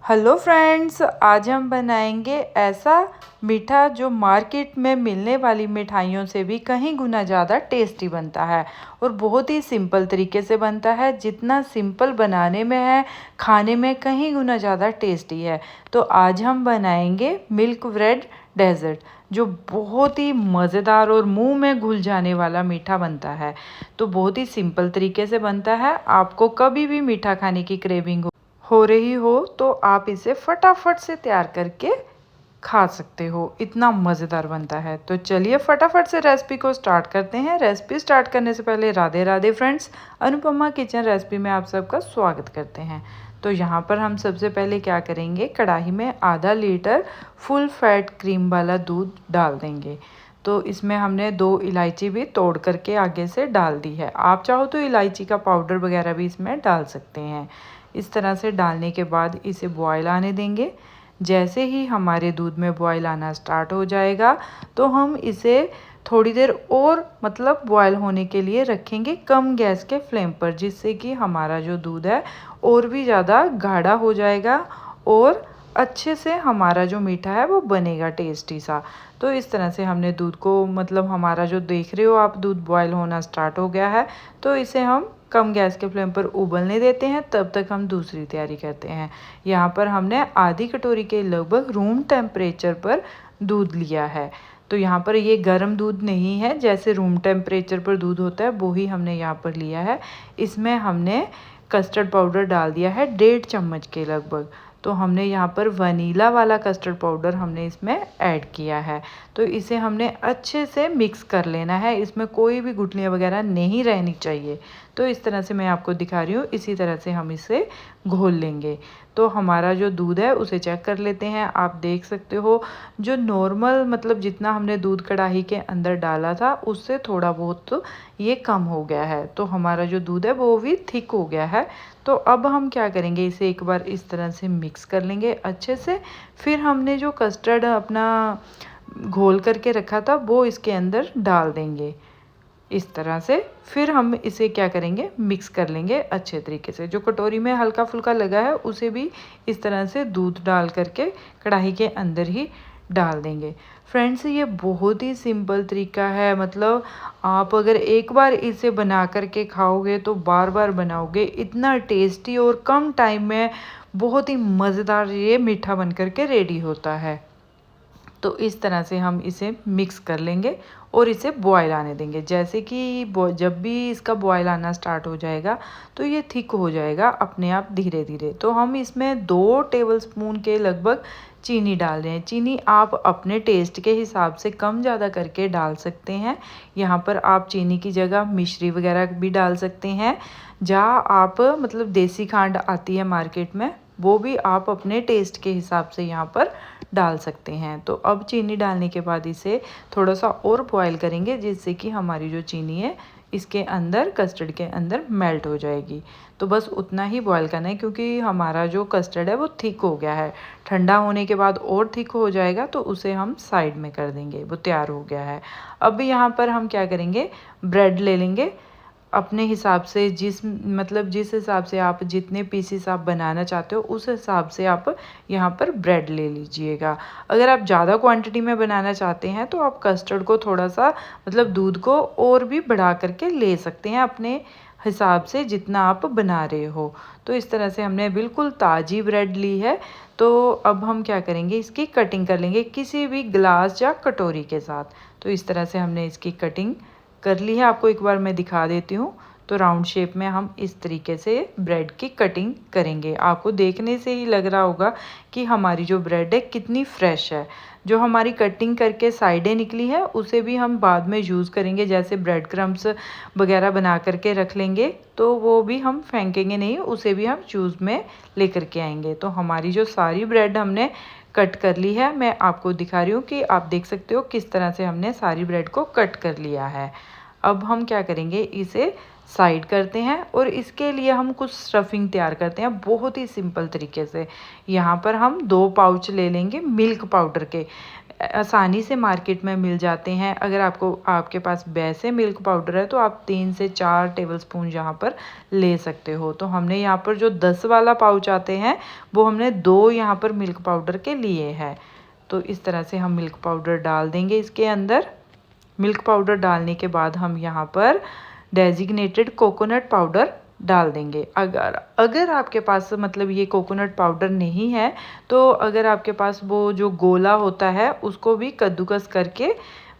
Hello friends, आज हम बनाएंगे ऐसा मीठा जो मार्केट में मिलने वाली मिठाइयों से भी कहीं गुना ज़्यादा टेस्टी बनता है और बहुत ही सिंपल तरीके से बनता है। जितना सिंपल बनाने में है, खाने में कहीं गुना ज़्यादा टेस्टी है। तो आज हम बनाएंगे मिल्क ब्रेड डेजर्ट, जो बहुत ही मज़ेदार और मुंह में घुल जाने वाला मीठा बनता है। तो बहुत ही सिंपल तरीके से बनता है। आपको कभी भी मीठा खाने की क्रेविंग हो रही हो तो आप इसे फटाफट से तैयार करके खा सकते हो। इतना मज़ेदार बनता है। तो चलिए फटाफट से रेसिपी को स्टार्ट करते हैं। रेसिपी स्टार्ट करने से पहले Radhe Radhe friends, Anupama kitchen recipe में आप सबका स्वागत करते हैं। तो यहाँ पर हम सबसे पहले क्या करेंगे, कढ़ाई में आधा लीटर फुल फैट क्रीम वाला दूध डाल देंगे। तो इसमें हमने 2 इलायची भी तोड़ करके आगे से डाल दी है। आप चाहो तो इलायची का पाउडर वगैरह भी इसमें डाल सकते हैं। इस तरह से डालने के बाद इसे बॉयल आने देंगे। जैसे ही हमारे दूध में बॉयल आना स्टार्ट हो जाएगा तो हम इसे थोड़ी देर और बॉयल होने के लिए रखेंगे कम गैस के फ्लेम पर, जिससे कि हमारा जो दूध है और भी ज़्यादा गाढ़ा हो जाएगा और अच्छे से हमारा जो मीठा है वो बनेगा टेस्टी सा। तो इस तरह से हमने दूध को हमारा जो देख रहे हो आप, दूध बॉयल होना स्टार्ट हो गया है। तो इसे हम कम गैस के फ्लेम पर उबलने देते हैं। तब तक हम दूसरी तैयारी करते हैं। यहाँ पर हमने आधी कटोरी के लगभग रूम टेम्परेचर पर दूध लिया है। तो यहाँ पर ये गर्म दूध नहीं है, जैसे रूम टेम्परेचर पर दूध होता है वो ही हमने यहाँ पर लिया है। इसमें हमने कस्टर्ड पाउडर डाल दिया है 1.5 चम्मच के लगभग। तो हमने यहाँ पर वनीला वाला कस्टर्ड पाउडर हमने इसमें ऐड किया है। तो इसे हमने अच्छे से मिक्स कर लेना है। इसमें कोई भी गुठलियाँ वगैरह नहीं रहनी चाहिए। तो इस तरह से मैं आपको दिखा रही हूँ, इसी तरह से हम इसे घोल लेंगे। तो हमारा जो दूध है उसे चेक कर लेते हैं। आप देख सकते हो जो नॉर्मल जितना हमने दूध कढ़ाई के अंदर डाला था उससे थोड़ा बहुत तो ये कम हो गया है। तो हमारा जो दूध है वो भी थिक हो गया है। तो अब हम क्या करेंगे, इसे एक बार इस तरह से मिक्स कर लेंगे अच्छे से। फिर हमने जो कस्टर्ड अपना घोल करके रखा था वो इसके अंदर डाल देंगे इस तरह से। फिर हम इसे क्या करेंगे, मिक्स कर लेंगे अच्छे तरीके से। जो कटोरी में हल्का फुल्का लगा है उसे भी इस तरह से दूध डाल करके कढ़ाई के अंदर ही डाल देंगे। फ्रेंड्स, ये बहुत ही सिंपल तरीका है। आप अगर एक बार इसे बना करके खाओगे तो बार बार बनाओगे। इतना टेस्टी और कम टाइम में बहुत ही मज़ेदार ये मीठा बन करके रेडी होता है। तो इस तरह से हम इसे मिक्स कर लेंगे और इसे बॉयल आने देंगे। जैसे कि जब भी इसका बॉयल आना स्टार्ट हो जाएगा तो ये थिक हो जाएगा अपने आप धीरे धीरे। तो हम इसमें 2 टेबलस्पून के लगभग चीनी डाल रहे हैं। चीनी आप अपने टेस्ट के हिसाब से कम ज़्यादा करके डाल सकते हैं। यहाँ पर आप चीनी की जगह मिश्री वगैरह भी डाल सकते हैं। जहाँ आप देसी खांड आती है मार्केट में, वो भी आप अपने टेस्ट के हिसाब से यहाँ पर डाल सकते हैं। तो अब चीनी डालने के बाद इसे थोड़ा सा और बॉयल करेंगे, जिससे कि हमारी जो चीनी है इसके अंदर कस्टर्ड के अंदर मेल्ट हो जाएगी। तो बस उतना ही बॉयल करना है, क्योंकि हमारा जो कस्टर्ड है वो थिक हो गया है। ठंडा होने के बाद और थिक हो जाएगा तो उसे हम साइड में कर देंगे, वो तैयार हो गया है। अब यहाँ पर हम क्या करेंगे, ब्रेड ले लेंगे अपने हिसाब से। जिस हिसाब से आप जितने पीसेस आप बनाना चाहते हो उस हिसाब से आप यहाँ पर ब्रेड ले लीजिएगा। अगर आप ज़्यादा क्वांटिटी में बनाना चाहते हैं तो आप कस्टर्ड को थोड़ा सा दूध को और भी बढ़ा करके ले सकते हैं अपने हिसाब से जितना आप बना रहे हो। तो इस तरह से हमने बिल्कुल ताज़ी ब्रेड ली है। तो अब हम क्या करेंगे, इसकी कटिंग कर लेंगे किसी भी ग्लास या कटोरी के साथ। तो इस तरह से हमने इसकी कटिंग कर ली है। आपको एक बार मैं दिखा देती हूँ। तो राउंड शेप में हम इस तरीके से ब्रेड की कटिंग करेंगे। आपको देखने से ही लग रहा होगा कि हमारी जो ब्रेड है कितनी फ्रेश है। जो हमारी कटिंग करके साइडें निकली है उसे भी हम बाद में यूज़ करेंगे। जैसे ब्रेड क्रम्स वगैरह बना करके रख लेंगे तो वो भी हम फेंकेंगे नहीं, उसे भी हम यूज़ में लेकर के आएंगे। तो हमारी जो सारी ब्रेड हमने कट कर ली है, मैं आपको दिखा रही हूँ कि आप देख सकते हो किस तरह से हमने सारी ब्रेड को कट कर लिया है। अब हम क्या करेंगे, इसे साइड करते हैं और इसके लिए हम कुछ स्टफिंग तैयार करते हैं बहुत ही सिंपल तरीके से। यहाँ पर हम 2 पाउच ले लेंगे मिल्क पाउडर के। आसानी से मार्केट में मिल जाते हैं। अगर आपके पास वैसे मिल्क पाउडर है तो आप 3 से 4 टेबलस्पून यहाँ पर ले सकते हो। तो हमने यहाँ पर जो 10 वाला पाउच आते हैं वो हमने 2 यहाँ पर मिल्क पाउडर के लिए हैं। तो इस तरह से हम मिल्क पाउडर डाल देंगे इसके अंदर। मिल्क पाउडर डालने के बाद हम यहाँ पर डेजिग्नेटेड कोकोनट पाउडर डाल देंगे। अगर आपके पास मतलब ये कोकोनट पाउडर नहीं है तो अगर आपके पास वो जो गोला होता है उसको भी कद्दूकस करके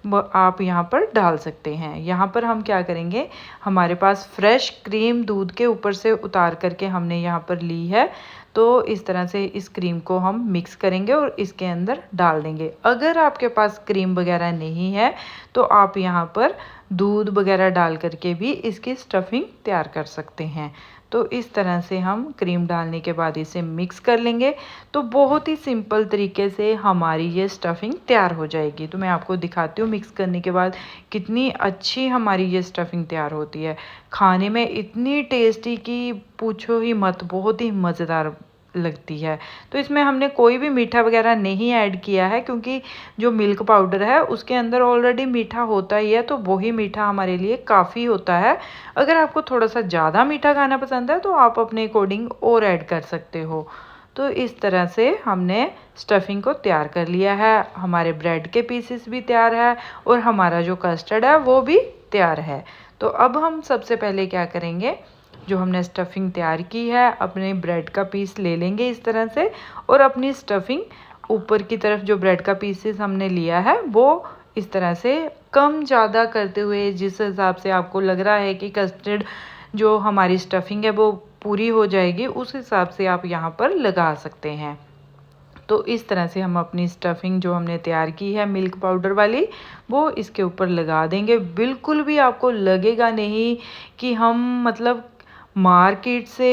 आप यहाँ पर डाल सकते हैं। यहाँ पर हम क्या करेंगे, हमारे पास फ्रेश क्रीम दूध के ऊपर से उतार करके हमने यहाँ पर ली है। तो इस तरह से इस क्रीम को हम मिक्स करेंगे और इसके अंदर डाल देंगे। अगर आपके पास क्रीम वगैरह नहीं है तो आप यहाँ पर दूध वगैरह डाल करके भी इसकी स्टफिंग तैयार कर सकते हैं। तो इस तरह से हम क्रीम डालने के बाद इसे मिक्स कर लेंगे। तो बहुत ही सिंपल तरीके से हमारी ये स्टफिंग तैयार हो जाएगी। तो मैं आपको दिखाती हूँ मिक्स करने के बाद कितनी अच्छी हमारी ये स्टफिंग तैयार होती है। खाने में इतनी टेस्टी कि पूछो ही मत, बहुत ही मज़ेदार लगती है। तो इसमें हमने कोई भी मीठा वगैरह नहीं ऐड किया है क्योंकि जो मिल्क पाउडर है उसके अंदर ऑलरेडी मीठा होता ही है, तो वही मीठा हमारे लिए काफ़ी होता है। अगर आपको थोड़ा सा ज़्यादा मीठा खाना पसंद है तो आप अपने अकॉर्डिंग और ऐड कर सकते हो। तो इस तरह से हमने स्टफिंग को तैयार कर लिया है। हमारे ब्रेड के पीसेस भी तैयार है और हमारा जो कस्टर्ड है वो भी तैयार है। तो अब हम सबसे पहले क्या करेंगे, जो हमने स्टफिंग तैयार की है अपने ब्रेड का पीस ले लेंगे इस तरह से और अपनी स्टफिंग ऊपर की तरफ जो ब्रेड का पीसेस हमने लिया है वो इस तरह से कम ज़्यादा करते हुए, जिस हिसाब से आपको लग रहा है कि कस्टर्ड जो हमारी स्टफिंग है वो पूरी हो जाएगी, उस हिसाब से आप यहाँ पर लगा सकते हैं। तो इस तरह से हम अपनी स्टफिंग जो हमने तैयार की है मिल्क पाउडर वाली वो इसके ऊपर लगा देंगे। बिल्कुल भी आपको लगेगा नहीं कि हम मतलब मार्केट से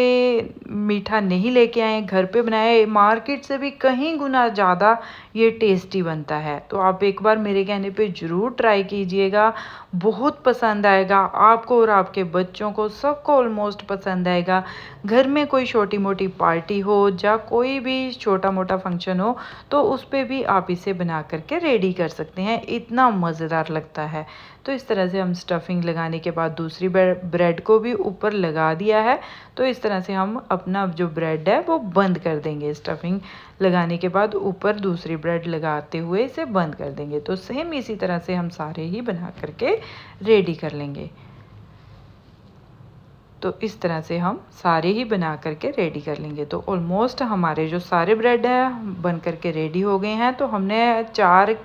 मीठा नहीं लेके आए, घर पे बनाए। मार्केट से भी कहीं गुना ज़्यादा ये टेस्टी बनता है। तो आप एक बार मेरे कहने पे ज़रूर ट्राई कीजिएगा, बहुत पसंद आएगा आपको और आपके बच्चों को, सबको ऑलमोस्ट पसंद आएगा। घर में कोई छोटी मोटी पार्टी हो या कोई भी छोटा मोटा फंक्शन हो तो उस पर भी आप इसे बना करके रेडी कर सकते हैं, इतना मज़ेदार लगता है। तो इस तरह से हम स्टफिंग लगाने के बाद दूसरी ब्रेड को भी ऊपर लगा दिया है। तो इस तरह से हम अपना जो ब्रेड है वो बंद कर देंगे। स्टफिंग लगाने के बाद ऊपर दूसरी ब्रेड लगाते हुए इसे बंद कर देंगे। तो सेम इसी तरह से हम सारे ही बना करके रेडी कर लेंगे। तो इस तरह से हम सारे ही बना करके रेडी कर लेंगे। तो ऑलमोस्ट हमारे जो सारे ब्रेड हैं बन करके रेडी हो गए हैं। तो हमने 4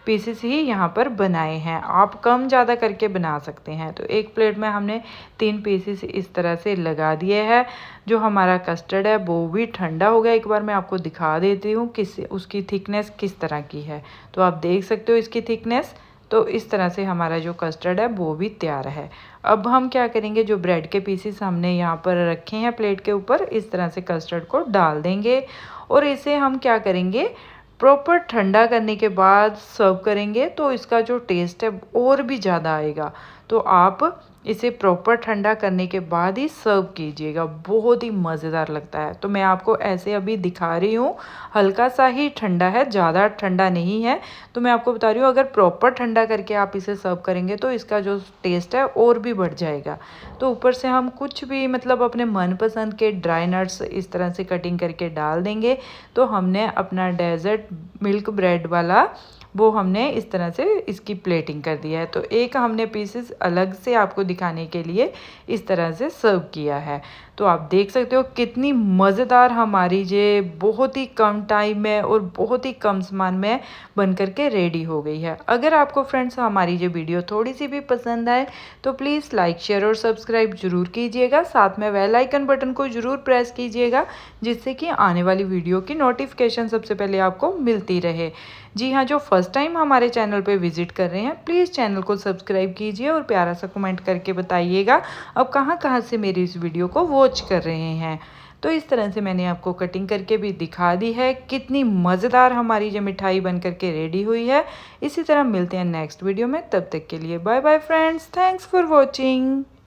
पीसेस ही यहाँ पर बनाए हैं, आप कम ज़्यादा करके बना सकते हैं। तो एक प्लेट में हमने 3 पीसेस इस तरह से लगा दिए हैं। जो हमारा कस्टर्ड है वो भी ठंडा हो गया। एक बार मैं आपको दिखा देती हूँ किस उसकी थिकनेस किस तरह की है। तो आप देख सकते हो इसकी थिकनेस। तो इस तरह से हमारा जो कस्टर्ड है वो भी तैयार है। अब हम क्या करेंगे, जो ब्रेड के पीसेस हमने यहाँ पर रखे हैं प्लेट के ऊपर, इस तरह से कस्टर्ड को डाल देंगे और इसे हम क्या करेंगे, प्रॉपर ठंडा करने के बाद सर्व करेंगे। तो इसका जो टेस्ट है और भी ज़्यादा आएगा। तो आप इसे प्रॉपर ठंडा करने के बाद ही सर्व कीजिएगा, बहुत ही मज़ेदार लगता है। तो मैं आपको ऐसे अभी दिखा रही हूँ, हल्का सा ही ठंडा है, ज़्यादा ठंडा नहीं है। तो मैं आपको बता रही हूँ अगर प्रॉपर ठंडा करके आप इसे सर्व करेंगे तो इसका जो टेस्ट है और भी बढ़ जाएगा। तो ऊपर से हम कुछ भी मतलब अपने मनपसंद के ड्राई नट्स इस तरह से कटिंग करके डाल देंगे। तो हमने अपना डेजर्ट मिल्क ब्रेड वाला वो हमने इस तरह से इसकी प्लेटिंग कर दिया है। तो एक हमने पीसेस अलग से आपको दिखाने के लिए इस तरह से सर्व किया है। तो आप देख सकते हो कितनी मज़ेदार हमारी ये बहुत ही कम टाइम में और बहुत ही कम सामान में बन करके रेडी हो गई है। अगर आपको फ्रेंड्स हमारी ये वीडियो थोड़ी सी भी पसंद आए तो प्लीज़ लाइक शेयर और सब्सक्राइब ज़रूर कीजिएगा। साथ में बेल आइकन बटन को ज़रूर प्रेस कीजिएगा जिससे कि आने वाली वीडियो की नोटिफिकेशन सबसे पहले आपको मिलती रहे। जी हाँ, जो फर्स्ट टाइम हमारे चैनल पे विजिट कर रहे हैं प्लीज़ चैनल को सब्सक्राइब कीजिए और प्यारा सा कमेंट करके बताइएगा अब कहाँ से मेरी इस वीडियो को वॉच कर रहे हैं। तो इस तरह से मैंने आपको कटिंग करके भी दिखा दी है। कितनी मज़ेदार हमारी ये मिठाई बन करके रेडी हुई है। इसी तरह मिलते हैं नेक्स्ट वीडियो में, तब तक के लिए bye bye friends, thanks for watching.